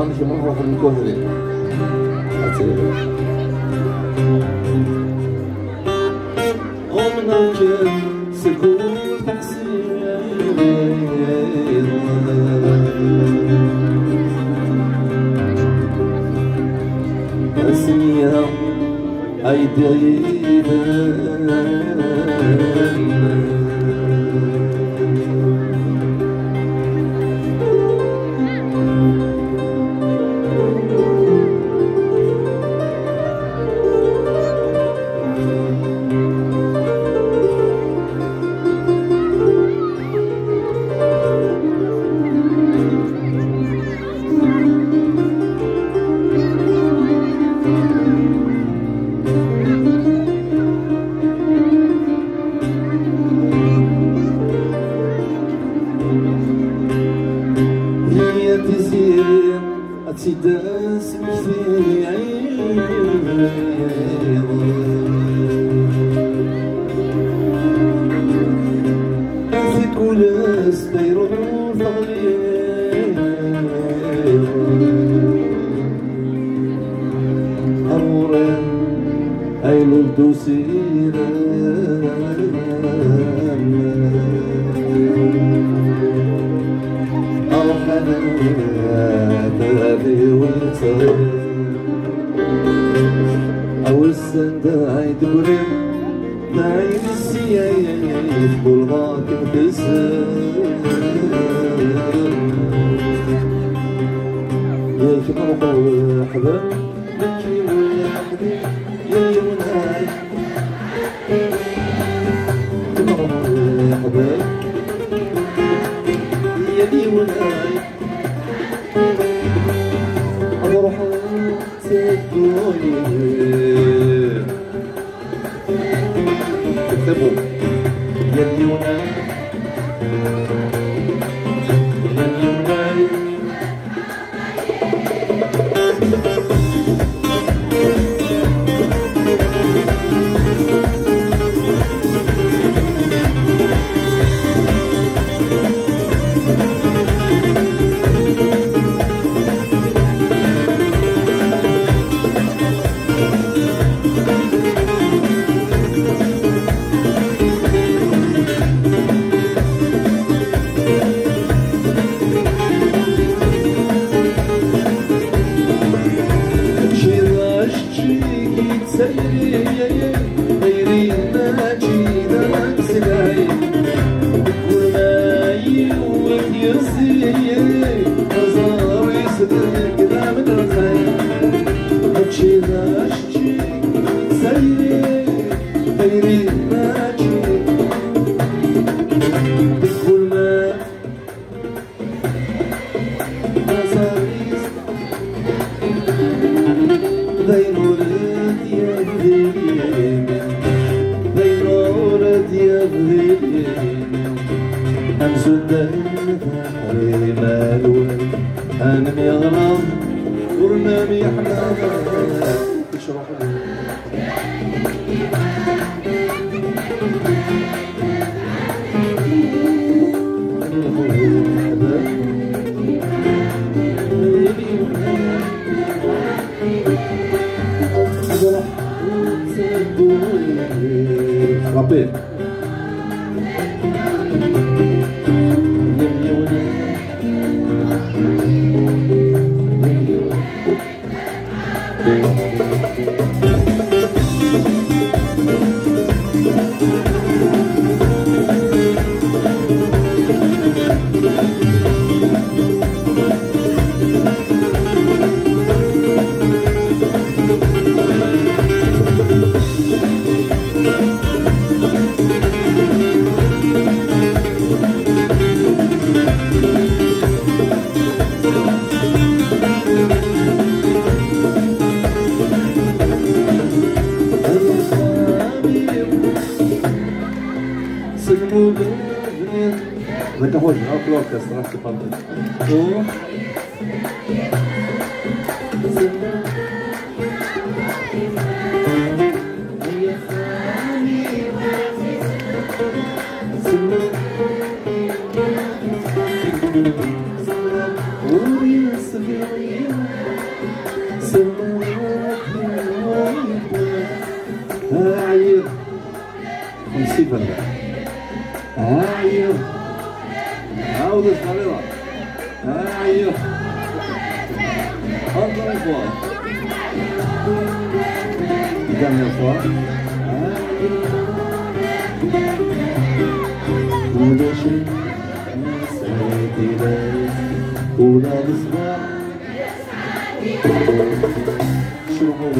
غنمشي نروح للكوهري ومن ركب سكون تحسين أسميها عيد غيبة أتداس مثلي أنسي كل سبيرو فغلي أمورا أين الدوسيرة أول سنة عيد بريم نعيد السيايف والغاك مكسر يا كما نقول حباب بكي ويا حبيب يا يوناي كما نقول يا حباب يا يوناي أروح تدوني اكتبوا يا اليونان يا اليونان أنا يغرم ورنامي يحلى تشرح ربي Daqui a pouco, olha o orquestra, acho que falta. Oh, yes, الفنان. ايوه عاود الخريطة. ايوه encore une fois. Dernière fois. ولا شيء سعيد ليس ولا بصبر شغل